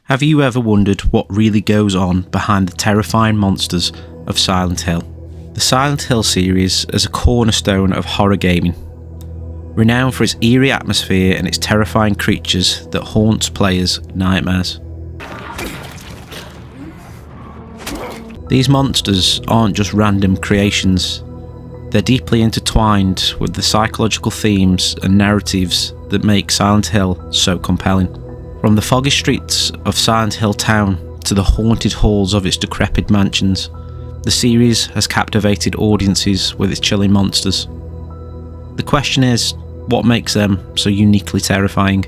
Have you ever wondered what really goes on behind the terrifying monsters of Silent Hill? The Silent Hill series is a cornerstone of horror gaming, renowned for its eerie atmosphere and its terrifying creatures that haunt players' nightmares. These monsters aren't just random creations, they're deeply intertwined with the psychological themes and narratives that make Silent Hill so compelling. From the foggy streets of Silent Hill Town to the haunted halls of its decrepit mansions, the series has captivated audiences with its chilling monsters. The question is, what makes them so uniquely terrifying?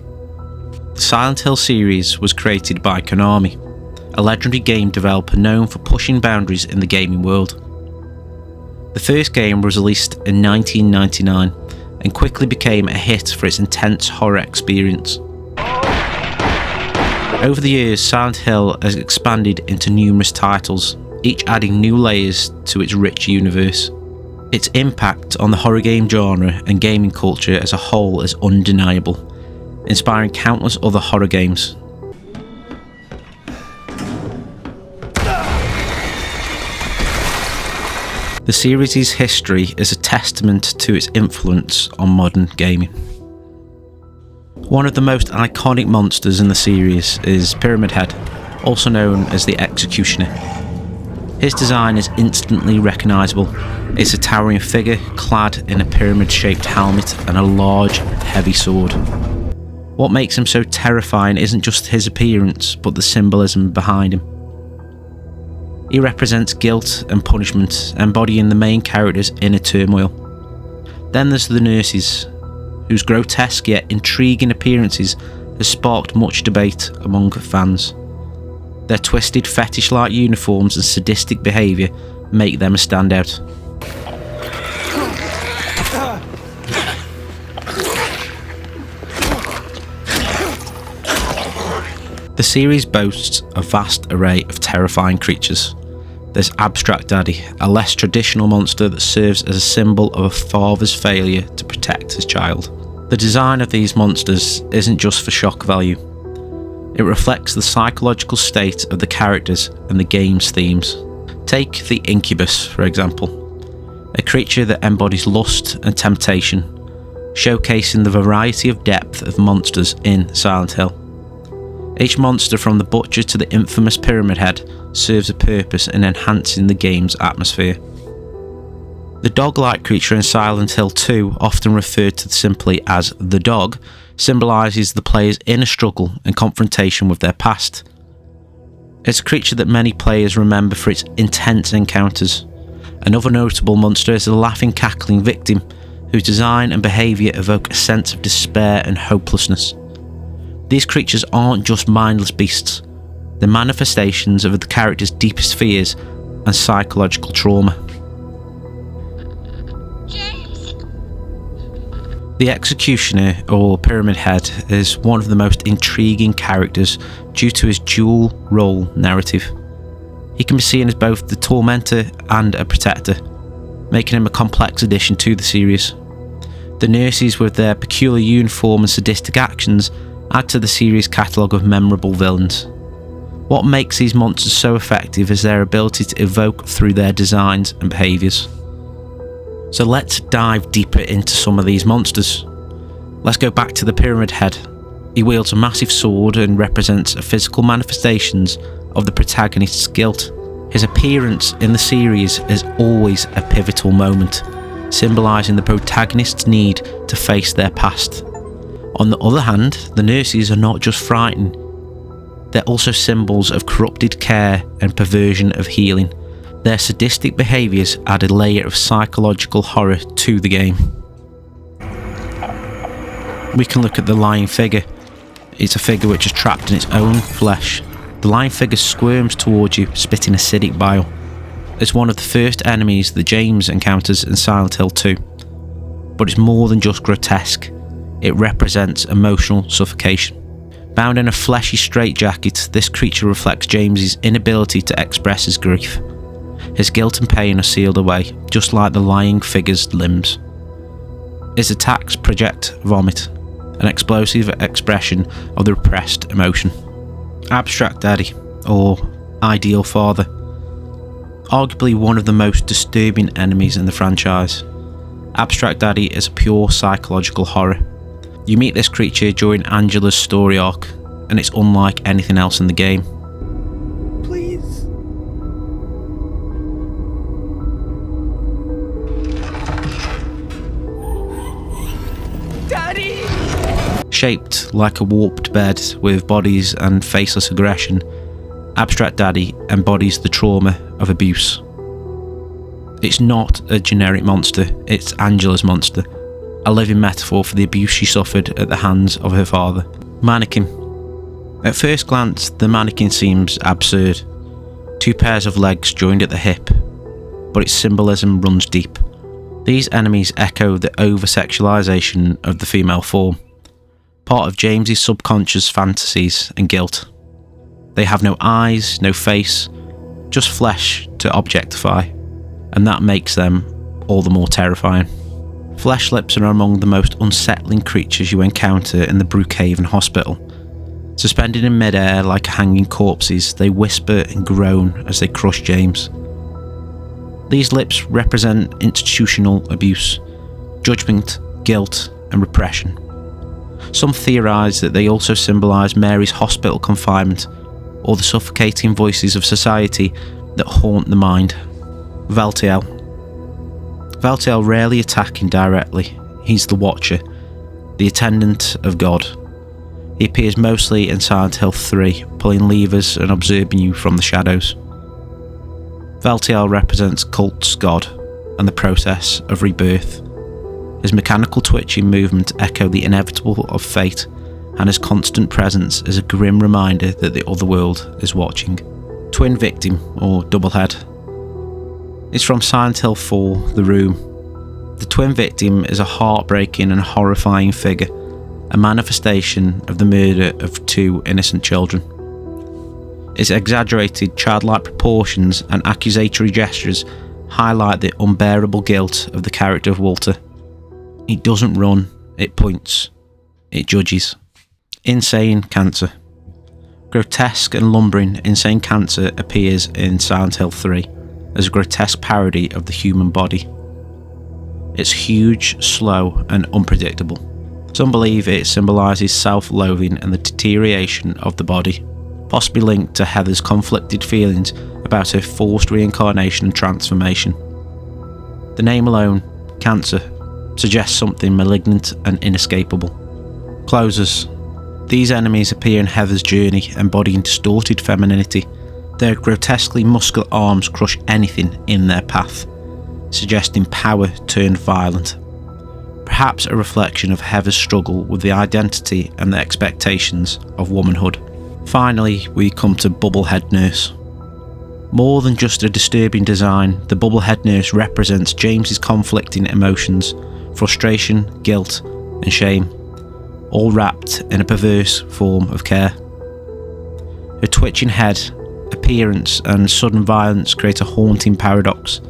The Silent Hill series was created by Konami, a legendary game developer known for pushing boundaries in the gaming world. The first game was released in 1999 and quickly became a hit for its intense horror experience. Over the years, Silent Hill has expanded into numerous titles, each adding new layers to its rich universe. Its impact on the horror game genre and gaming culture as a whole is undeniable, inspiring countless other horror games. The series' history is a testament to its influence on modern gaming. One of the most iconic monsters in the series is Pyramid Head, also known as the Executioner. His design is instantly recognisable. It's a towering figure clad in a pyramid-shaped helmet and a large, heavy sword. What makes him so terrifying isn't just his appearance, but the symbolism behind him. He represents guilt and punishment, embodying the main character's inner turmoil. Then there's the nurses, whose grotesque yet intriguing appearances has sparked much debate among fans. Their twisted fetish-like uniforms and sadistic behaviour make them a standout. The series boasts a vast array of terrifying creatures. There's Abstract Daddy, a less traditional monster that serves as a symbol of a father's failure to protect his child. The design of these monsters isn't just for shock value. It reflects the psychological state of the characters and the game's themes. Take the Incubus, for example, a creature that embodies lust and temptation, showcasing the variety of depth of monsters in Silent Hill. Each monster, from the Butcher to the infamous Pyramid Head, serves a purpose in enhancing the game's atmosphere. The dog-like creature in Silent Hill 2, often referred to simply as the dog, symbolises the player's inner struggle and confrontation with their past. It's a creature that many players remember for its intense encounters. Another notable monster is the laughing, cackling victim, whose design and behaviour evoke a sense of despair and hopelessness. These creatures aren't just mindless beasts, they're manifestations of the character's deepest fears and psychological trauma. The Executioner, or Pyramid Head, is one of the most intriguing characters due to his dual role narrative. He can be seen as both the tormentor and a protector, making him a complex addition to the series. The nurses, with their peculiar uniform and sadistic actions, add to the series' catalogue of memorable villains. What makes these monsters so effective is their ability to evoke through their designs and behaviours. So let's dive deeper into some of these monsters. Let's go back to the Pyramid Head. He wields a massive sword and represents a physical manifestations of the protagonist's guilt. His appearance in the series is always a pivotal moment, symbolising the protagonist's need to face their past. On the other hand, the nurses are not just frightening, they're also symbols of corrupted care and perversion of healing. Their sadistic behaviours add a layer of psychological horror to the game. We can look at the lying figure. It's a figure which is trapped in its own flesh. The lying figure squirms towards you, spitting acidic bile. It's one of the first enemies that James encounters in Silent Hill 2. But it's more than just grotesque. It represents emotional suffocation. Bound in a fleshy straitjacket, this creature reflects James's inability to express his grief. His guilt and pain are sealed away, just like the lying figure's limbs. His attacks project vomit, an explosive expression of the repressed emotion. Abstract Daddy, or Ideal Father. Arguably one of the most disturbing enemies in the franchise. Abstract Daddy is a pure psychological horror. You meet this creature during Angela's story arc, and it's unlike anything else in the game. Please. Daddy! Shaped like a warped bed with bodies and faceless aggression, Abstract Daddy embodies the trauma of abuse. It's not a generic monster, it's Angela's monster, a living metaphor for the abuse she suffered at the hands of her father. Mannequin. At first glance, the mannequin seems absurd. 2 pairs of legs joined at the hip, but its symbolism runs deep. These enemies echo the over-sexualisation of the female form, part of James's subconscious fantasies and guilt. They have no eyes, no face, just flesh to objectify, and that makes them all the more terrifying. Flesh lips are among the most unsettling creatures you encounter in the Brookhaven Hospital. Suspended in mid-air like hanging corpses, they whisper and groan as they crush James. These lips represent institutional abuse, judgment, guilt, and repression. Some theorise that they also symbolise Mary's hospital confinement, or the suffocating voices of society that haunt the mind. Valtiel. Valtiel rarely attacking directly. He's the Watcher, the attendant of God. He appears mostly in Silent Hill 3, pulling levers and observing you from the shadows. Valtiel represents cult's God and the process of rebirth. His mechanical twitching movements echo the inevitable of fate, and his constant presence is a grim reminder that the other world is watching. Twin Victim, or Doublehead. It's from Silent Hill 4, The Room. The Twin Victim is a heartbreaking and horrifying figure, a manifestation of the murder of 2 innocent children. Its exaggerated childlike proportions and accusatory gestures highlight the unbearable guilt of the character of Walter. It doesn't run, it points, it judges. Insane Cancer. Grotesque and lumbering Insane Cancer appears in Silent Hill 3 as a grotesque parody of the human body. It's huge, slow, and unpredictable. Some believe it symbolises self-loathing and the deterioration of the body, possibly linked to Heather's conflicted feelings about her forced reincarnation and transformation. The name alone, Cancer, suggests something malignant and inescapable. Closers. These enemies appear in Heather's journey, embodying distorted femininity. Their grotesquely muscular arms crush anything in their path, suggesting power turned violent. Perhaps a reflection of Heather's struggle with the identity and the expectations of womanhood. Finally, we come to Bubblehead Nurse. More than just a disturbing design, the Bubblehead Nurse represents James's conflicting emotions, frustration, guilt, and shame, all wrapped in a perverse form of care. Her twitching head, appearance, and sudden violence create a haunting paradox.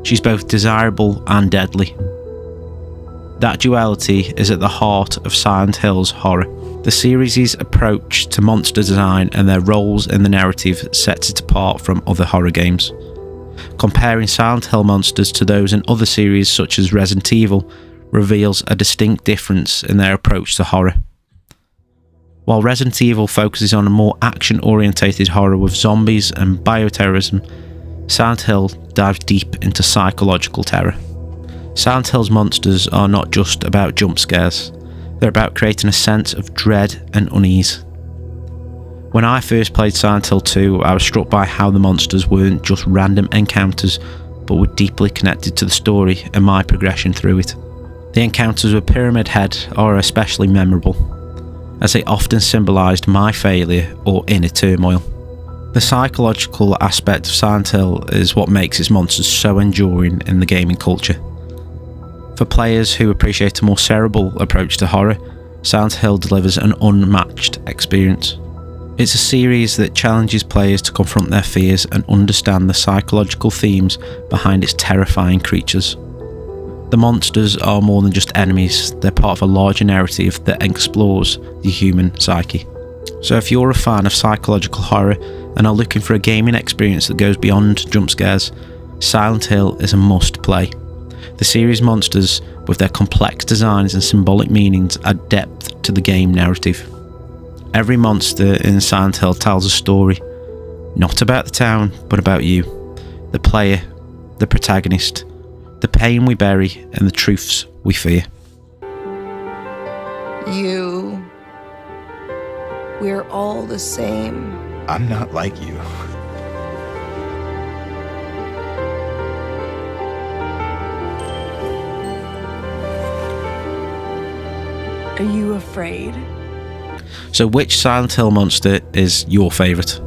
She's both desirable and deadly. That duality is at the heart of Silent Hill's horror. The series' approach to monster design and their roles in the narrative sets it apart from other horror games. Comparing Silent Hill monsters to those in other series such as Resident Evil reveals a distinct difference in their approach to horror. While Resident Evil focuses on a more action-orientated horror with zombies and bioterrorism, Silent Hill dives deep into psychological terror. Silent Hill's monsters are not just about jump scares, they're about creating a sense of dread and unease. When I first played Silent Hill 2, I was struck by how the monsters weren't just random encounters, but were deeply connected to the story and my progression through it. The encounters with Pyramid Head are especially memorable, as they often symbolised my failure or inner turmoil. The psychological aspect of Silent Hill is what makes its monsters so enduring in the gaming culture. For players who appreciate a more cerebral approach to horror, Silent Hill delivers an unmatched experience. It's a series that challenges players to confront their fears and understand the psychological themes behind its terrifying creatures. The monsters are more than just enemies, they're part of a larger narrative that explores the human psyche. So if you're a fan of psychological horror and are looking for a gaming experience that goes beyond jump scares, Silent Hill is a must play. The series monsters, with their complex designs and symbolic meanings, add depth to the game narrative. Every monster in Silent Hill tells a story, not about the town, but about you, the player, the protagonist, the pain we bury and the truths we fear. We're all the same. I'm not like you. Are you afraid? So which Silent Hill monster is your favourite?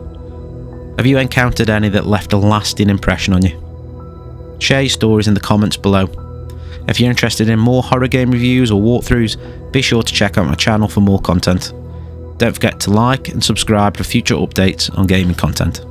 Have you encountered any that left a lasting impression on you? Share your stories in the comments below. If you're interested in more horror game reviews or walkthroughs, be sure to check out my channel for more content. Don't forget to like and subscribe for future updates on gaming content.